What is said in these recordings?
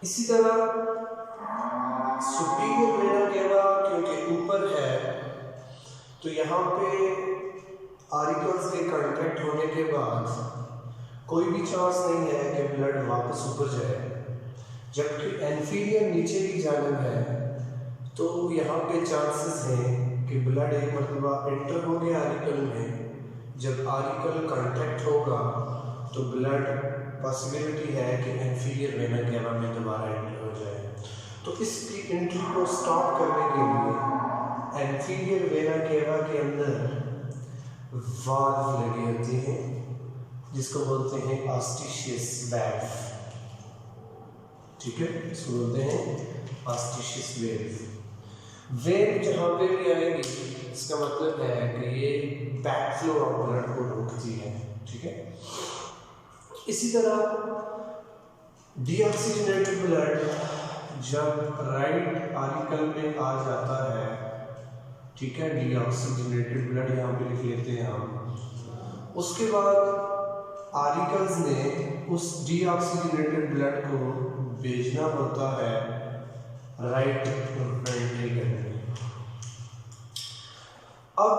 इसी तरह superior vena cava क्योंकि ऊपर है तो यहाँ पे आरिकल्स के कॉन्टैक्ट होने के बाद कोई भी चांस नहीं है कि ब्लड वापस ऊपर जाए, जबकि एंफीरियर नीचे की जानिब है तो यहाँ पे चांसेस हैं कि ब्लड एक मरतबा एंटर हो गया आरिकल में, जब आरिकल कॉन्टैक्ट होगा तो ब्लड पॉसिबिलिटी है कि एंफीरियर वेना केवा में दोबारा एंटर हो जाए। तो इसकी एंट्री को स्टॉप करने के लिए एंफीरियर वेना केवा के अंदर वाल्व लगे होते हैं जिसको बोलते हैं ऑस्टिशियस वेल्व। ठीक है, इसको बोलते हैं ऑस्टिशियस वेल्व। वेव जहाँ पे भी आएगी इसका मतलब है कि ये बैक फ्लो ऑफ ब्लड को रोकती है। ठीक है, इसी तरह डीऑक्सीजनेटेड ब्लड जब राइट आरिकल में आ जाता है, ठीक है, डीऑक्सीजनेटेड ब्लड यहाँ पे लिख लेते हैं हम, उसके बाद आरिकल्स ने उस डीऑक्सीजनेटेड ब्लड को भेजना होता है राइट वेंट्रिकल में। अब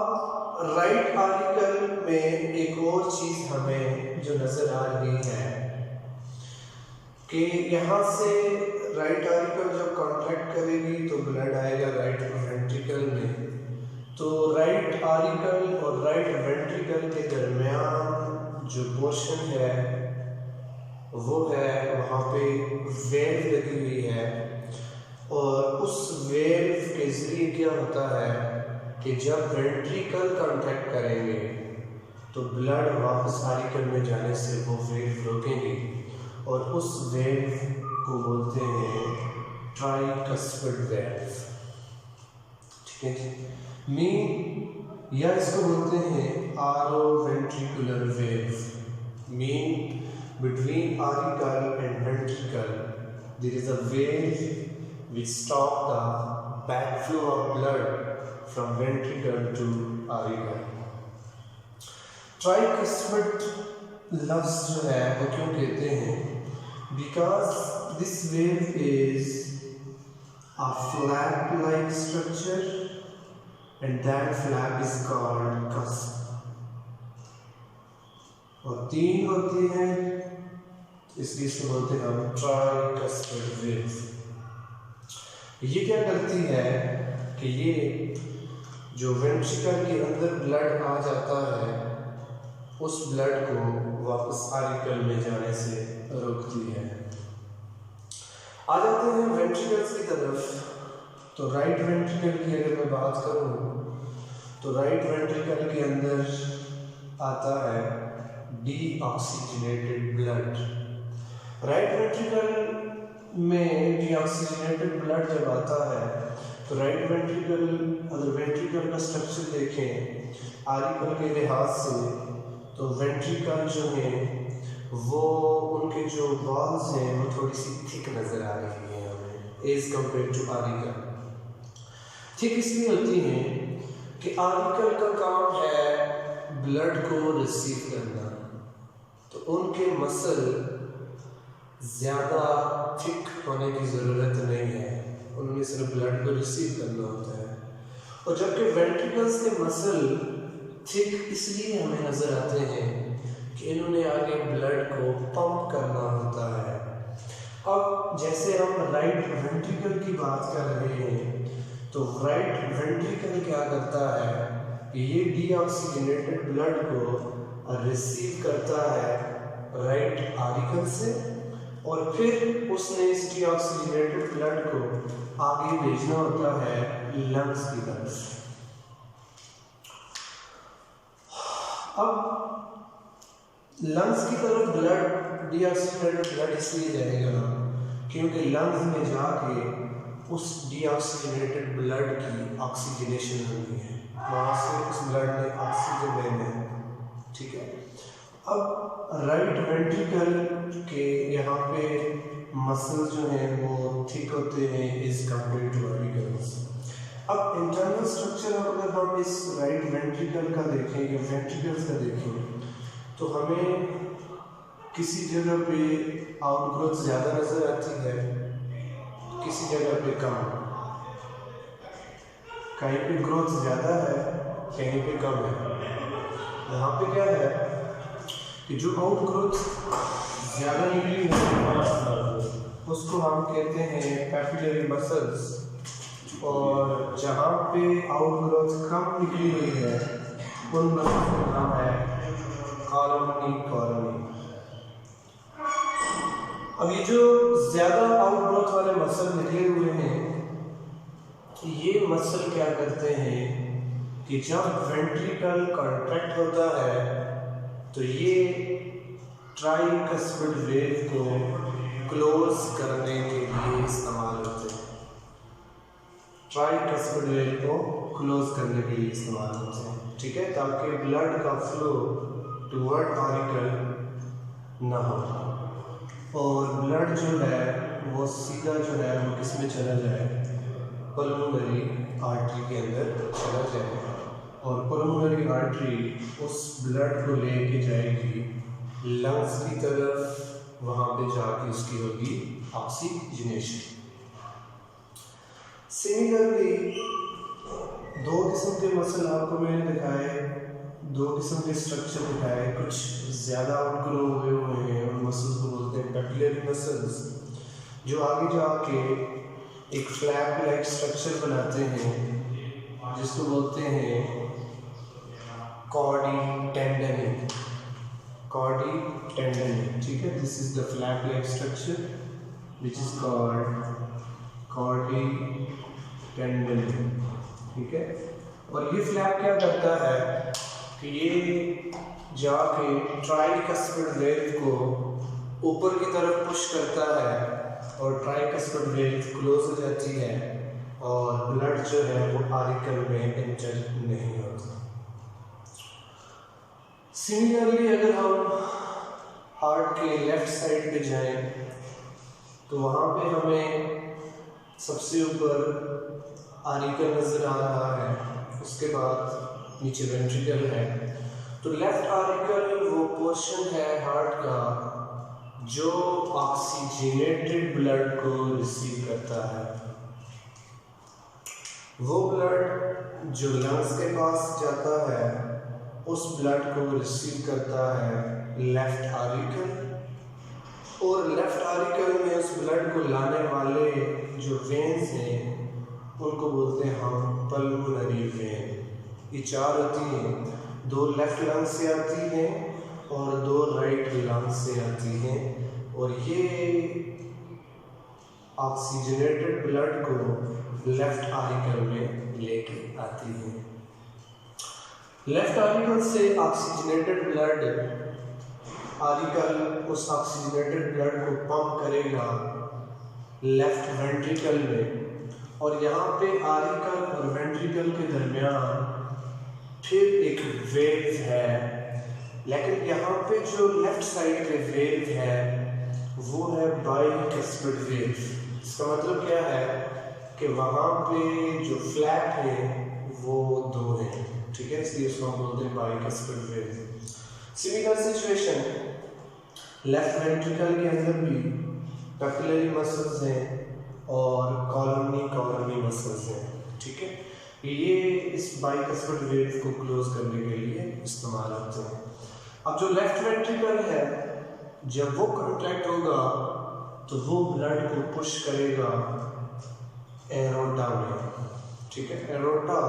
राइट आरिकल में एक और चीज हमें जो नजर आ रही है कि यहाँ से राइट आरिकल जब कॉन्ट्रैक्ट करेगी तो ब्लड आएगा राइट वेंट्रिकल में, तो राइट आरिकल और राइट वेंट्रिकल के दरमियान जो पोर्शन है वो है वहाँ पे वेल्व लगी हुई है, और उस वेल्व के जरिए क्या होता है कि जब वेंट्रिकल कॉन्ट्रैक्ट करेंगे तो ब्लड वापस आरिकल में जाने से वो वेल्व रोकेंगे, और उस वेल्व को बोलते हैं ट्राइकस्पिड वेल्व। ठीक है, मीन या इसको बोलते हैं आरो ventricular valve. Mean between auricle and ventricle there is a valve which stop the backflow of blood from ventricle to auricle. Tricuspid lobes जो है वो क्यों कहते हैं? Because this valve is a flap-like structure and that flap is called cusp. और तीन होती हैं इसलिए इसको बोलते हैं हम ट्राइकस्पिड वेव। ये क्या करती है कि ये जो वेंट्रिकल के अंदर ब्लड आ जाता है उस ब्लड को वापस आरिकल में जाने से रोकती है। आ जाते हैं वेंट्रिकल्स की तरफ। तो राइट वेंट्रिकल की अगर मैं बात करूं तो राइट वेंट्रिकल के अंदर आता है डीऑक्सीजनेटेड ब्लड। राइट वेंट्रिकल में डीऑक्सीजनेटेड ब्लड जब आता है तो राइट वेंट्रिकल, अगर वेंट्रिकल का स्ट्रक्चर देखें आरिकल के लिहाज से तो वेंट्रिकल जो है वो उनके जो वॉल्स हैं वो थोड़ी सी थिक नज़र आ रही हैं हमें as compare to auricle. Thick इसलिए होती हैं कि आरिकल का काम है ब्लड को रिसीव करना, तो उनके मसल ज़्यादा थिक होने की ज़रूरत नहीं है, उनमें सिर्फ ब्लड को रिसीव करना होता है। और जबकि वेंट्रिकल्स के मसल थिक इसलिए हमें नज़र आते हैं कि इन्होंने आगे ब्लड को पंप करना होता है। अब जैसे हम राइट वेंट्रिकल की बात कर रहे हैं तो राइट वेंट्रिकल क्या करता है, ये डीऑक्सीजनेटेड ब्लड को रिसीव करता है राइट आरिकल से, और फिर उसने इस डीऑक्सीजनेटेड ब्लड को आगे भेजना होता है लंग्स की तरफ। अब लंग्स की तरफ ब्लड डीऑक्सीजनेटेड ब्लड इसलिए जाएगा क्योंकि लंग्स में जाके उस डीऑक्सीजनेटेड ब्लड की ऑक्सीजनेशन होनी है, वहाँ से उस ब्लड ने ऑक्सीजन लेना है। ठीक है, अब राइट वेंट्रिकल के यहाँ पे मसल जो हैं वो थिक होते हैं इज कम्पेयर टू आरिकल्स। अब इंटरनल स्ट्रक्चर अगर हम इस राइट वेंट्रिकल का देखें या वेंट्रिकल्स का देखें तो हमें किसी जगह पे आउटग्रोथ ज़्यादा नज़र आती है किसी जगह पे कम, कहीं पे ग्रोथ ज़्यादा है, कहीं पे कम है। यहाँ पे क्या है कि जो आउट ग्रोथ ज़्यादा निकली है उसको हम कहते हैं पैपिलरी मसल्स, और जहाँ पे आउट ग्रोथ कम निकली हुई है उन मसल्स का नाम है कॉलोनी। अब ये जो ज़्यादा आउट ग्रोथ वाले मसल निकले हुए हैं, ये मसल क्या करते हैं कि जब वेंट्रिकल कॉन्ट्रैक्ट होता है तो ये ट्राइकस्पिड वेव को क्लोज करने के लिए इस्तेमाल होते हैं। ट्राइकस्पिड वेव को क्लोज करने के लिए इस्तेमाल होते हैं, ठीक है, ताकि ब्लड का फ्लो टुवर्ड ऑरिकल ना हो और ब्लड जो है वो सीधा जो है वो किस में चला जाए, पल्मोनरी आर्टरी के अंदर चला जाए, और पल्मोनरी आर्टरी उस ब्लड को लेके जाएगी लंग्स की तरफ, वहाँ पे जाके उसकी होगी ऑक्सीजनेशन। सिमिलरली दो किस्म के मसल आपको मैंने दिखाए, दो किस्म के स्ट्रक्चर दिखाए, कुछ ज़्यादा आउटग्रो हुए हैं उन मसल्स को बोलते हैं पैपिलरी मसल्स, जो आगे जाके एक फ्लैप लाइक स्ट्रक्चर बनाते हैं जिसको बोलते हैं कॉर्डी टेंडन, ठीक है। This is the flap like structure which is called chordae tendon, ठीक है। और ये फ्लैप क्या करता है कि ये जाके ट्राइकस्पिड वेव को ऊपर की तरफ पुश करता है और ट्राइकस्पिड वेव क्लोज हो जाती है और ब्लड जो है वो ऑरिकल में एंटर नहीं होता। सिमिलरली अगर हम हार्ट के लेफ्ट साइड पे जाएं तो वहाँ पे हमें सबसे ऊपर ऑरिकल नज़र आ रहा है, उसके बाद नीचे वेंट्रिकल है। तो लेफ्ट ऑरिकल वो पोर्शन है हार्ट का जो ऑक्सीजनेटेड ब्लड को रिसीव करता है। वो ब्लड जो लंग्स के पास जाता है उस ब्लड को रिसीव करता है लेफ्ट ऑरिकल, और लेफ्ट ऑरिकल में उस ब्लड को लाने वाले जो वेन्स हैं उनको बोलते हैं हम पल्मोनरी वेन। ये चार होती हैं, दो लेफ्ट लंग से आती हैं और दो राइट लंग से आती हैं, और ये ऑक्सीजनेटेड ब्लड को लेफ्ट ऑरिकल में लेके आती हैं। लेफ्ट ऑरिकल से ऑक्सीजनेटेड ब्लड ऑरिकल उस ऑक्सीजनेटेड ब्लड को पंप करेगा लेफ्ट वेंट्रिकल में, और यहाँ पे ऑरिकल और वेंट्रिकल के दरमियान फिर एक वेव है, लेकिन यहाँ पे जो लेफ्ट साइड पे वेव है वो है बाइकस्पिड वेव। इसका मतलब क्या है कि वहाँ पे जो फ्लैप है वो दो है, ठीक है, इसलिए उसको हम बोलते हैं bicuspid wave. Similar situation left ventricle के अंदर भी पैपिलरी मसल्स हैं और कॉलोनी मसल्स हैं, ठीक है। ये इस बाइकस्पिड वेव को क्लोज करने के लिए इस्तेमाल होते हैं। अब जो लेफ्ट वेंट्रिकल है जब वो कॉन्ट्रैक्ट होगा तो वो ब्लड को पुश करेगा एरोटा में, ठीक है। एरोटा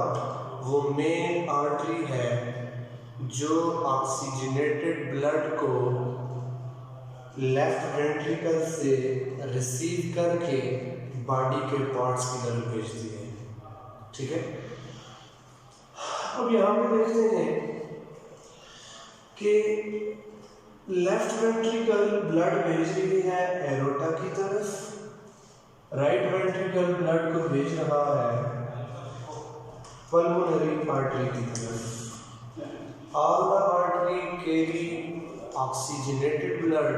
वो मेन आर्टरी है जो ऑक्सीजनेटेड ब्लड को लेफ्ट वेंट्रिकल से रिसीव करके बॉडी के पार्ट्स की तरफ भेजती है, ठीक है। अब यहाँ पे देखते हैं कि लेफ्ट वेंट्रिकल ब्लड भेज रही है एरोटा की तरफ, राइट वेंट्रिकल ब्लड को भेज रहा है पल्मोनरी आर्टरी की तरफ। All the artery carry oxygenated blood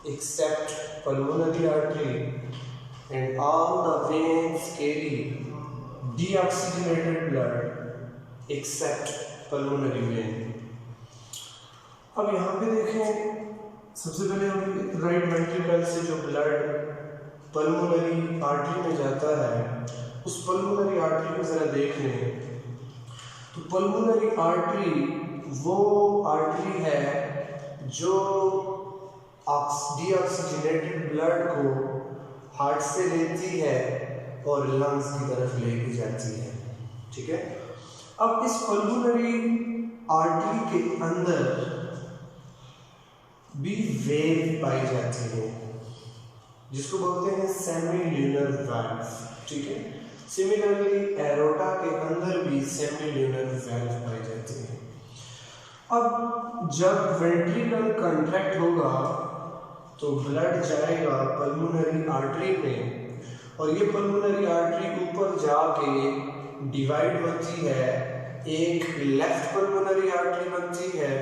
except pulmonary artery, and all the veins carry deoxygenated blood except pulmonary vein। अब यहाँ पे देखें, सबसे पहले हम राइट वेंट्रिकल से जो ब्लड पल्मोनरी आर्टरी में जाता है, उस पल्मोनरी आर्टरी को ज़रा देख लें। तो पल्मोनरी आर्टरी वो आर्टरी है जो डीऑक्सीजनेटेड ब्लड को हार्ट से लेती है और लंग्स की तरफ लेके जाती है। ठीक है, अब इस पल्मोनरी आर्टरी के अंदर भी वेव पाई जाती है जिसको बोलते हैं सेमील्यूनर वाल्व। ठीक है, सिमिलरली एरोटा के अंदर भी सेमील्यूनर वाल्व पाई जाती है। अब जब वेंट्रिकल कंट्रैक्ट होगा तो ब्लड जाएगा पल्मोनरी आर्टरी में और ये पल्मोनरी आर्टरी ऊपर जाके डिवाइड होती है, एक लेफ्ट पल्मोनरी आर्टरी बनती है,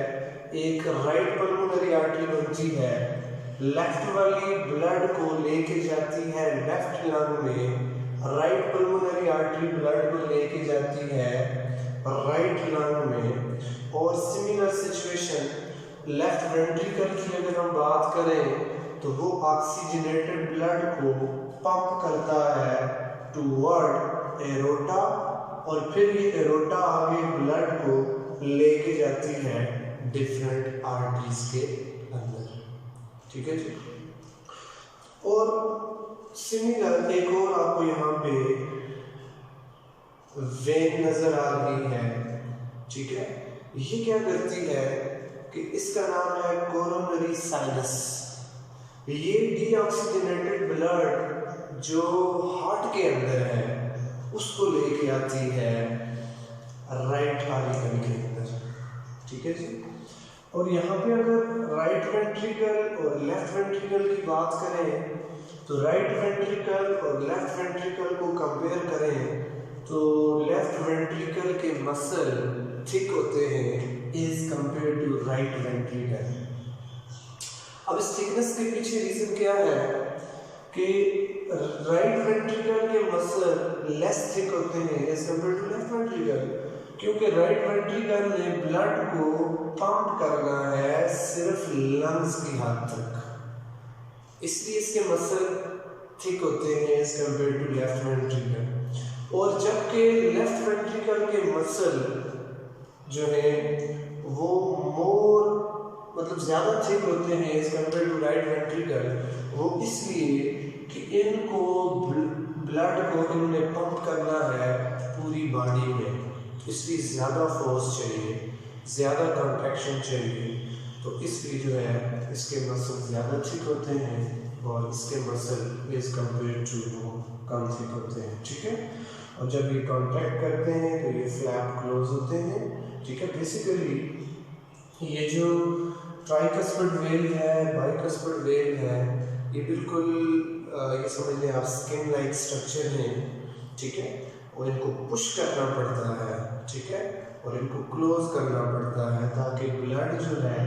एक राइट पल्मोनरी आर्टरी बनती है। लेफ्ट वाली ब्लड को लेके जाती है लेफ्ट लंग में, राइट पल्मोनरी आर्टरी ब्लड को लेके जाती है राइट लंग में। और सिमिलर सिचुएशन लेफ्ट वेंट्रिकल की अगर हम बात करें तो वो ऑक्सीजनेटेड ब्लड को पंप करता है टूवर्ड एरोटा और फिर ये एरोटा आगे ब्लड को लेके जाती है डिफरेंट आर्टरीज के अंदर। ठीक है जी। और सिमिलर एक और आपको यहाँ पे वेन नजर आ रही है। ठीक है, ये क्या करती है कि इसका नाम है कोरोनरी साइनस। ये डीऑक्सीजनेटेड ब्लड जो हार्ट के अंदर है उसको लेके आती है राइट आर्टिकल के अंदर। ठीक है जी। और यहाँ पे अगर राइट वेंट्रिकल और लेफ्ट वेंट्रिकल की बात करें तो राइट वेंट्रिकल और लेफ्ट वेंट्रिकल को कंपेयर करें तो लेफ्ट वेंट्रिकल के मसल थिक होते हैं as compare to right ventricle. अब इस थिकनेस के पीछे रीजन क्या है कि राइट वेंट्रिकल के मसल लेस थिक होते हैं as compare to left ventricle, क्योंकि राइट वेंट्रिकल ने ब्लड को पंप करना है सिर्फ लंग्स की हद तक, इसलिए इसके मसल थिक होते हैं as compare to left ventricle. और जबकि लेफ्ट वेंट्रिकल के मसल जो है वो मोर मतलब ज़्यादा थिक होते हैं as compare to right ventricle, वो इसलिए कि इनको ब्लड को इनने पंप करना है पूरी बॉडी में, इसलिए ज़्यादा फोर्स चाहिए, ज़्यादा कॉन्ट्रैक्शन चाहिए, तो इसलिए जो है इसके मसल ज़्यादा थिक होते हैं और इसके मसल इज कंपेयर टू कम थिक होते हैं। ठीक है, और जब ये कॉन्ट्रैक्ट करते हैं तो ये फ्लैप क्लोज होते हैं। ठीक है, बेसिकली ये जो ट्राइकस्पिड वेल है, बाइकस्पिड वेल है, ये बिल्कुल ये समझ लें आप स्किन लाइक स्ट्रक्चर हैं। ठीक है, और इनको पुश करना पड़ता है। ठीक है, और इनको क्लोज करना पड़ता है ताकि ब्लड जो है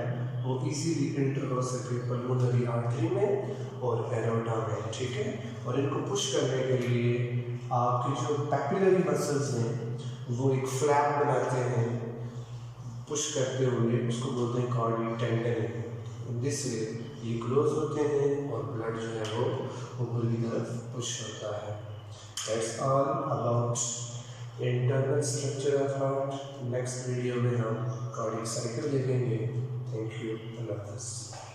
वो इजीली इंटर हो सके पल्मोनरी आर्टरी में और एरोटा में। ठीक है, और इनको पुश करने के लिए आपके जो पैपिलरी मसल्स हैं वो एक फ्लैप बनाते हैं पुश करते हुए, उसको बोलते हैं कार्डियक टेंडन। जिससे ये क्लोज होते हैं और ब्लड जो है वो ऊपर की तरफ पुश होता है। That's all about internal structure of heart. Next video में हम कार्डियक साइकिल देखेंगे। थैंक यू, अल्लाह हाफ़िज़।